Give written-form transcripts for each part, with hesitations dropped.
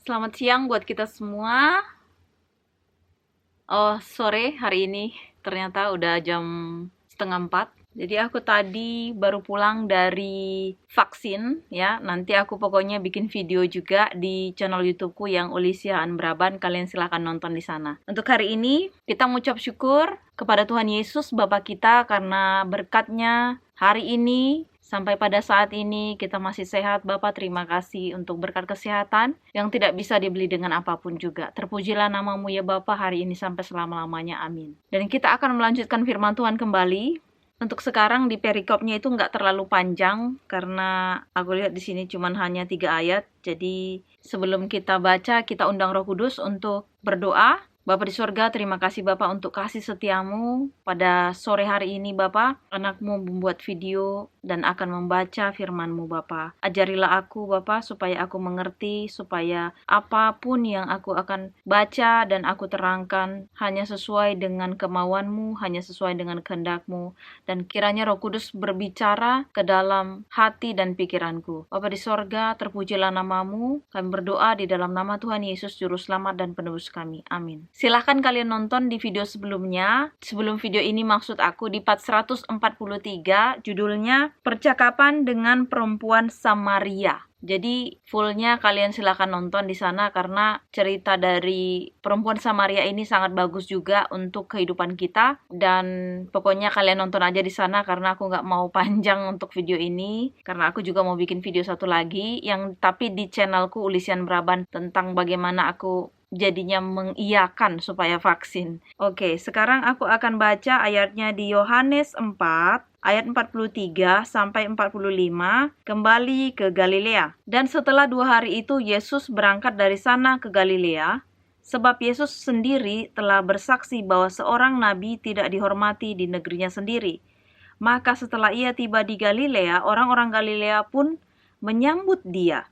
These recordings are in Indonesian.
Selamat siang buat kita semua. Oh, sore hari ini ternyata udah jam setengah 4. Jadi aku tadi baru pulang dari vaksin ya. Nanti aku pokoknya bikin video juga di channel YouTubeku yang Olisia Anbraban. Kalian silahkan nonton di sana. Untuk hari ini kita mengucap syukur kepada Tuhan Yesus Bapa kita karena berkatnya hari ini sampai pada saat ini kita masih sehat. Bapak, terima kasih untuk berkat kesehatan yang tidak bisa dibeli dengan apapun juga. Terpujilah namamu ya Bapak hari ini sampai selama-lamanya. Amin. Dan kita akan melanjutkan firman Tuhan kembali. Untuk sekarang di perikopnya itu nggak terlalu panjang karena aku lihat di sini cuma hanya 3 ayat. Jadi sebelum kita baca, kita undang Roh Kudus untuk berdoa. Bapa di sorga, terima kasih Bapak untuk kasih setiamu pada sore hari ini Bapak. Anakmu membuat video dan akan membaca firman-Mu Bapak. Ajarilah aku Bapak supaya aku mengerti, supaya apapun yang aku akan baca dan aku terangkan hanya sesuai dengan kemauan-Mu, hanya sesuai dengan kehendak-Mu. Dan kiranya Roh Kudus berbicara ke dalam hati dan pikiranku. Bapa di sorga, terpujilah namamu. Kami berdoa di dalam nama Tuhan Yesus, Juru Selamat dan Penebus kami. Amin. Silahkan kalian nonton di video sebelumnya. Sebelum video ini maksud aku di part 143, judulnya Percakapan dengan Perempuan Samaria. Jadi fullnya kalian silahkan nonton di sana karena cerita dari perempuan Samaria ini sangat bagus juga untuk kehidupan kita. Dan pokoknya kalian nonton aja di sana karena aku nggak mau panjang untuk video ini. Karena aku juga mau bikin video satu lagi yang tapi di channelku Ulisian Braban tentang bagaimana aku jadinya mengiyakan supaya vaksin. Oke, sekarang aku akan baca ayatnya di Yohanes 4 ayat 43 sampai 45, kembali ke Galilea. Dan setelah 2 hari itu Yesus berangkat dari sana ke Galilea, sebab Yesus sendiri telah bersaksi bahwa seorang nabi tidak dihormati di negerinya sendiri. Maka setelah ia tiba di Galilea, orang-orang Galilea pun menyambut dia,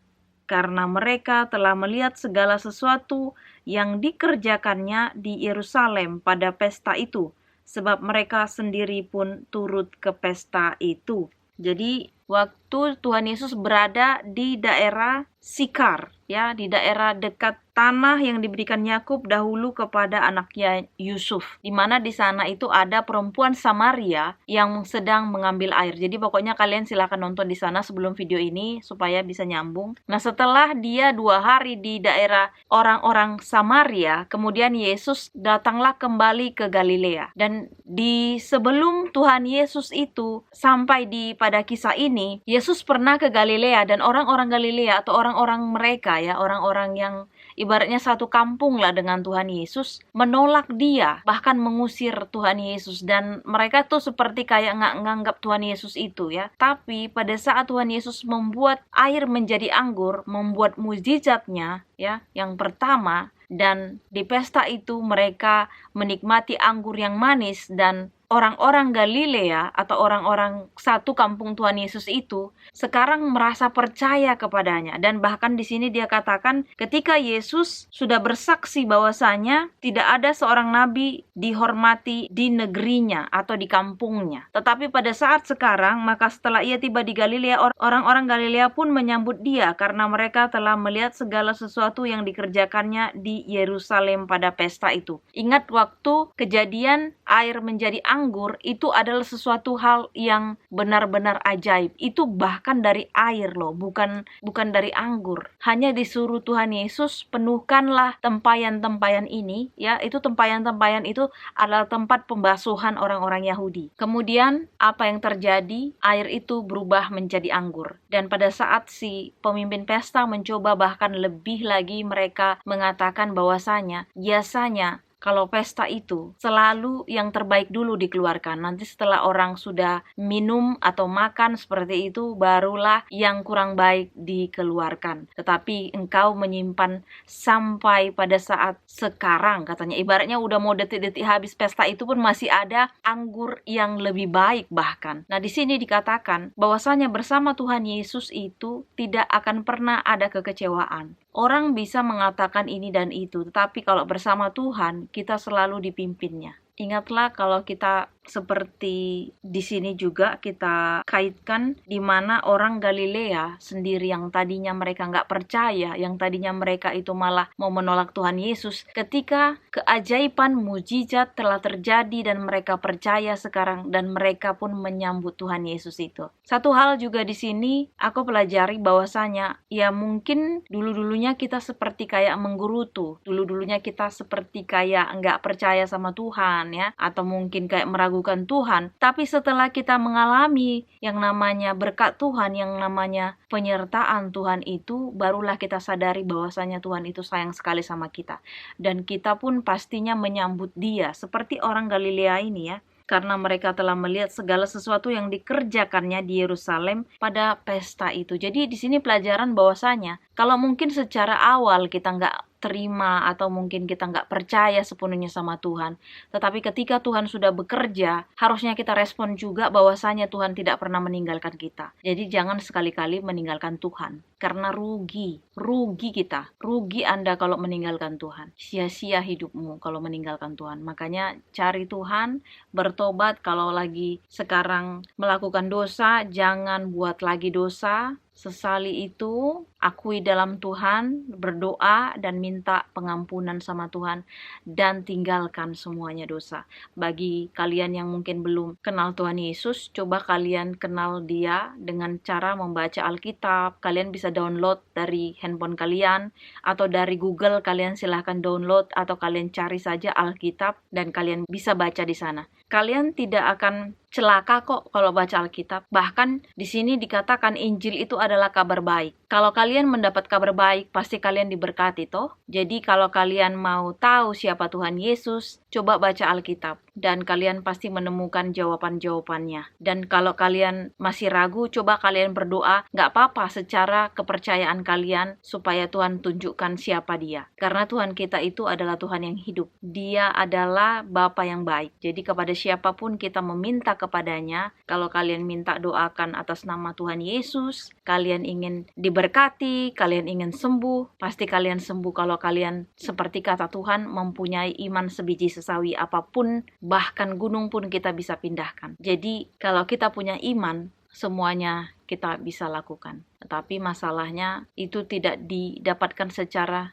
karena mereka telah melihat segala sesuatu yang dikerjakannya di Yerusalem pada pesta itu, sebab mereka sendiri pun turut ke pesta itu. Jadi waktu Tuhan Yesus berada di daerah Sikar, ya, di daerah dekat tanah yang diberikan Yakub dahulu kepada anaknya Yusuf, di mana di sana itu ada perempuan Samaria yang sedang mengambil air. Jadi pokoknya kalian silakan nonton di sana sebelum video ini supaya bisa nyambung. Nah, setelah dia 2 hari di daerah orang-orang Samaria, kemudian Yesus datanglah kembali ke Galilea. Dan di sebelum Tuhan Yesus itu sampai di pada kisah ini, Yesus pernah ke Galilea dan orang-orang Galilea atau orang-orang mereka ya, orang-orang yang ibaratnya satu kampung lah dengan Tuhan Yesus, menolak dia, bahkan mengusir Tuhan Yesus. Dan mereka tuh seperti kayak nggak nganggap Tuhan Yesus itu ya. Tapi pada saat Tuhan Yesus membuat air menjadi anggur, membuat mukjizatnya ya, yang pertama, dan di pesta itu mereka menikmati anggur yang manis, dan orang-orang Galilea atau orang-orang satu kampung Tuhan Yesus itu sekarang merasa percaya kepadanya. Dan bahkan di sini dia katakan ketika Yesus sudah bersaksi bahwasanya tidak ada seorang nabi dihormati di negerinya atau di kampungnya. Tetapi pada saat sekarang, maka setelah ia tiba di Galilea, orang-orang Galilea pun menyambut dia karena mereka telah melihat segala sesuatu yang dikerjakannya di Yerusalem pada pesta itu. Ingat waktu kejadian air menjadi anggur, itu adalah sesuatu hal yang benar-benar ajaib. Itu bahkan dari air loh, bukan dari anggur. Hanya disuruh Tuhan Yesus, penuhkanlah tempayan-tempayan ini, ya, itu tempayan-tempayan itu adalah tempat pembasuhan orang-orang Yahudi. Kemudian apa yang terjadi? Air itu berubah menjadi anggur. Dan pada saat si pemimpin pesta mencoba bahkan lebih lagi, mereka mengatakan bahwasanya biasanya kalau pesta itu selalu yang terbaik dulu dikeluarkan. Nanti setelah orang sudah minum atau makan seperti itu, barulah yang kurang baik dikeluarkan. Tetapi engkau menyimpan sampai pada saat sekarang, katanya. Ibaratnya udah mau detik-detik habis pesta itu pun masih ada anggur yang lebih baik bahkan. Nah, di sini dikatakan bahwasanya bersama Tuhan Yesus itu tidak akan pernah ada kekecewaan. Orang bisa mengatakan ini dan itu, tetapi kalau bersama Tuhan, kita selalu dipimpinnya. Ingatlah kalau kita seperti di sini juga kita kaitkan di mana orang Galilea sendiri yang tadinya mereka nggak percaya, yang tadinya mereka itu malah mau menolak Tuhan Yesus, ketika keajaiban mujizat telah terjadi dan mereka percaya sekarang dan mereka pun menyambut Tuhan Yesus itu. Satu hal juga di sini aku pelajari bahwasanya ya mungkin dulu-dulunya kita seperti kayak menggerutu, dulu-dulunya kita seperti kayak nggak percaya sama Tuhan ya, atau mungkin kayak meragukan Tuhan. Tapi setelah kita mengalami yang namanya berkat Tuhan, yang namanya penyertaan Tuhan itu, barulah kita sadari bahwasanya Tuhan itu sayang sekali sama kita. Dan kita pun pastinya menyambut Dia, seperti orang Galilea ini ya. Karena mereka telah melihat segala sesuatu yang dikerjakannya di Yerusalem pada pesta itu. Jadi di sini pelajaran bahwasanya kalau mungkin secara awal kita nggak terima atau mungkin kita nggak percaya sepenuhnya sama Tuhan, tetapi ketika Tuhan sudah bekerja, harusnya kita respon juga bahwasanya Tuhan tidak pernah meninggalkan kita. Jadi jangan sekali-kali meninggalkan Tuhan, karena rugi kita, rugi Anda kalau meninggalkan Tuhan, sia-sia hidupmu kalau meninggalkan Tuhan. Makanya cari Tuhan, bertobat kalau lagi sekarang melakukan dosa, jangan buat lagi dosa. Sesali itu, akui dalam Tuhan, berdoa dan minta pengampunan sama Tuhan, dan tinggalkan semuanya dosa. Bagi kalian yang mungkin belum kenal Tuhan Yesus, coba kalian kenal Dia dengan cara membaca Alkitab. Kalian bisa download dari handphone kalian atau dari Google, kalian silahkan download atau kalian cari saja Alkitab dan kalian bisa baca di sana. Kalian tidak akan celaka kok kalau baca Alkitab. Bahkan di sini dikatakan Injil itu adalah kabar baik. Kalau kalian mendapat kabar baik, pasti kalian diberkati toh. Jadi kalau kalian mau tahu siapa Tuhan Yesus, coba baca Alkitab dan kalian pasti menemukan jawaban-jawabannya. Dan kalau kalian masih ragu, coba kalian berdoa, nggak apa-apa secara kepercayaan kalian supaya Tuhan tunjukkan siapa Dia. Karena Tuhan kita itu adalah Tuhan yang hidup. Dia adalah Bapa yang baik. Jadi kepada siapapun kita meminta kepadanya, kalau kalian minta doakan atas nama Tuhan Yesus, kalian ingin diberkati, kalian ingin sembuh, pasti kalian sembuh kalau kalian seperti kata Tuhan mempunyai iman sebiji sesawi apapun, bahkan gunung pun kita bisa pindahkan. Jadi kalau kita punya iman, semuanya kita bisa lakukan. Tetapi masalahnya itu tidak didapatkan secara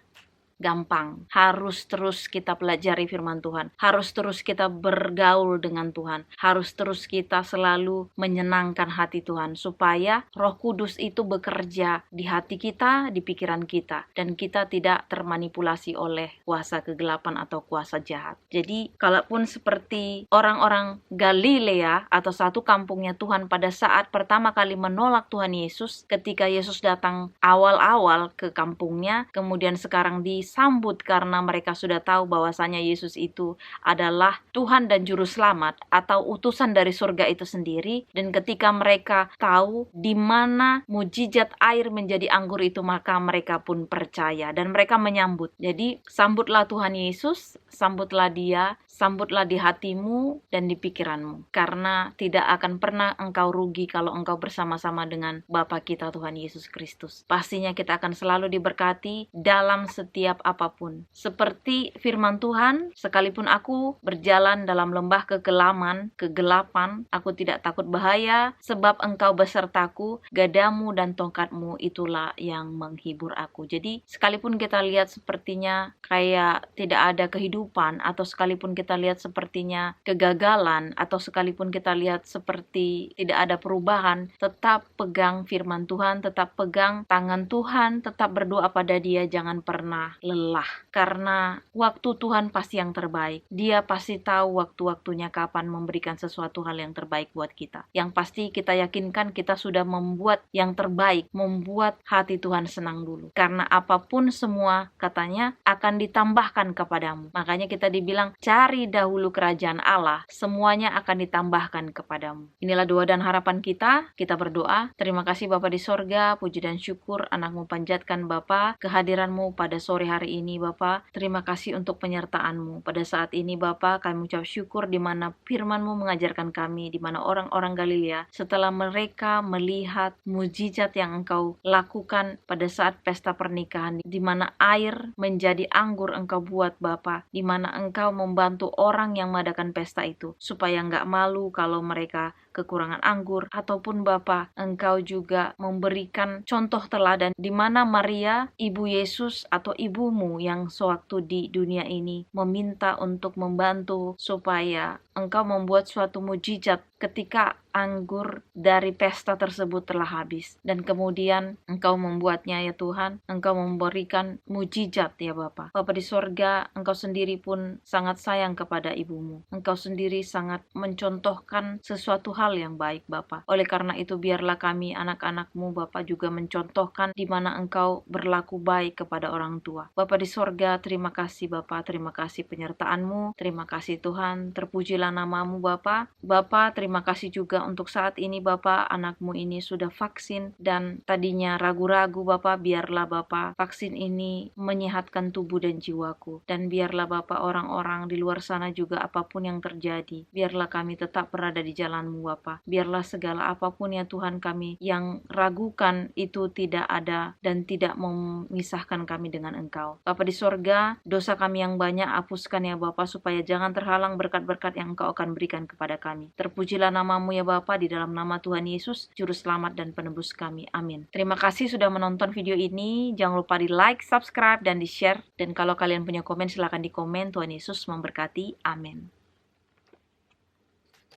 gampang. Harus terus kita pelajari firman Tuhan. Harus terus kita bergaul dengan Tuhan. Harus terus kita selalu menyenangkan hati Tuhan. Supaya Roh Kudus itu bekerja di hati kita, di pikiran kita. Dan kita tidak termanipulasi oleh kuasa kegelapan atau kuasa jahat. Jadi, kalaupun seperti orang-orang Galilea atau satu kampungnya Tuhan pada saat pertama kali menolak Tuhan Yesus, ketika Yesus datang awal-awal ke kampungnya, kemudian sekarang disambut karena mereka sudah tahu bahwasanya Yesus itu adalah Tuhan dan Juru Selamat atau utusan dari surga itu sendiri. Dan ketika mereka tahu di mana mujizat air menjadi anggur itu, maka mereka pun percaya dan mereka menyambut. Jadi sambutlah Tuhan Yesus, sambutlah Dia, sambutlah di hatimu dan di pikiranmu. Karena tidak akan pernah engkau rugi kalau engkau bersama-sama dengan Bapa kita Tuhan Yesus Kristus. Pastinya kita akan selalu diberkati dalam setiap apapun. Seperti firman Tuhan, sekalipun aku berjalan dalam lembah kegelapan, aku tidak takut bahaya, sebab engkau besertaku, gadamu dan tongkatmu itulah yang menghibur aku. Jadi sekalipun kita lihat sepertinya kayak tidak ada kehidupan, atau sekalipun kita lihat sepertinya kegagalan, atau sekalipun kita lihat seperti tidak ada perubahan, tetap pegang firman Tuhan, tetap pegang tangan Tuhan, tetap berdoa pada Dia, jangan pernah lelah. Karena waktu Tuhan pasti yang terbaik. Dia pasti tahu waktu-waktunya kapan memberikan sesuatu hal yang terbaik buat kita. Yang pasti kita yakinkan kita sudah membuat yang terbaik, membuat hati Tuhan senang dulu. Karena apapun semua katanya akan ditambahkan kepadamu. Makanya kita dibilang cari dahulu kerajaan Allah, semuanya akan ditambahkan kepadamu. Inilah doa dan harapan kita. Kita berdoa. Terima kasih Bapa di sorga, puji dan syukur anakmu panjatkan Bapa, kehadiranmu pada sore hari ini Bapa. Terima kasih untuk penyertaan-Mu. Pada saat ini Bapa, kami ucap syukur di mana firman-Mu mengajarkan kami, di mana orang-orang Galilea setelah mereka melihat mujizat yang Engkau lakukan pada saat pesta pernikahan, di mana air menjadi anggur Engkau buat Bapa, di mana Engkau membantu orang yang mengadakan pesta itu supaya nggak malu kalau mereka kekurangan anggur, ataupun Bapa, Engkau juga memberikan contoh teladan di mana Maria, ibu Yesus atau ibumu yang sewaktu di dunia ini meminta untuk membantu supaya Engkau membuat suatu mujizat ketika anggur dari pesta tersebut telah habis. Dan kemudian Engkau membuatnya ya Tuhan, Engkau memberikan mujizat ya Bapa. Bapa di sorga, Engkau sendiri pun sangat sayang kepada ibumu. Engkau sendiri sangat mencontohkan sesuatu hal yang baik Bapa. Oleh karena itu biarlah kami anak-anak-Mu Bapa juga mencontohkan di mana Engkau berlaku baik kepada orang tua. Bapa di sorga, terima kasih Bapa, terima kasih penyertaan-Mu, terima kasih Tuhan, terpujilah nama-Mu Bapa. Bapa, terima kasih juga untuk saat ini Bapa, anak-Mu ini sudah vaksin dan tadinya ragu-ragu Bapa, biarlah Bapa vaksin ini menyehatkan tubuh dan jiwaku. Dan biarlah Bapa orang-orang di luar sana juga apapun yang terjadi, biarlah kami tetap berada di jalan-Mu Bapa. Biarlah segala apapun ya Tuhan kami yang ragukan itu tidak ada dan tidak memisahkan kami dengan Engkau. Bapa di sorga, dosa kami yang banyak hapuskan ya Bapa, supaya jangan terhalang berkat-berkat yang Engkau akan berikan kepada kami. Terpujilah nama-Mu ya Bapa, di dalam nama Tuhan Yesus, Juru Selamat dan Penebus kami. Amin. Terima kasih sudah menonton video ini. Jangan lupa di like, subscribe, dan di share. Dan kalau kalian punya komen, silakan di komen. Tuhan Yesus memberkati. Amin.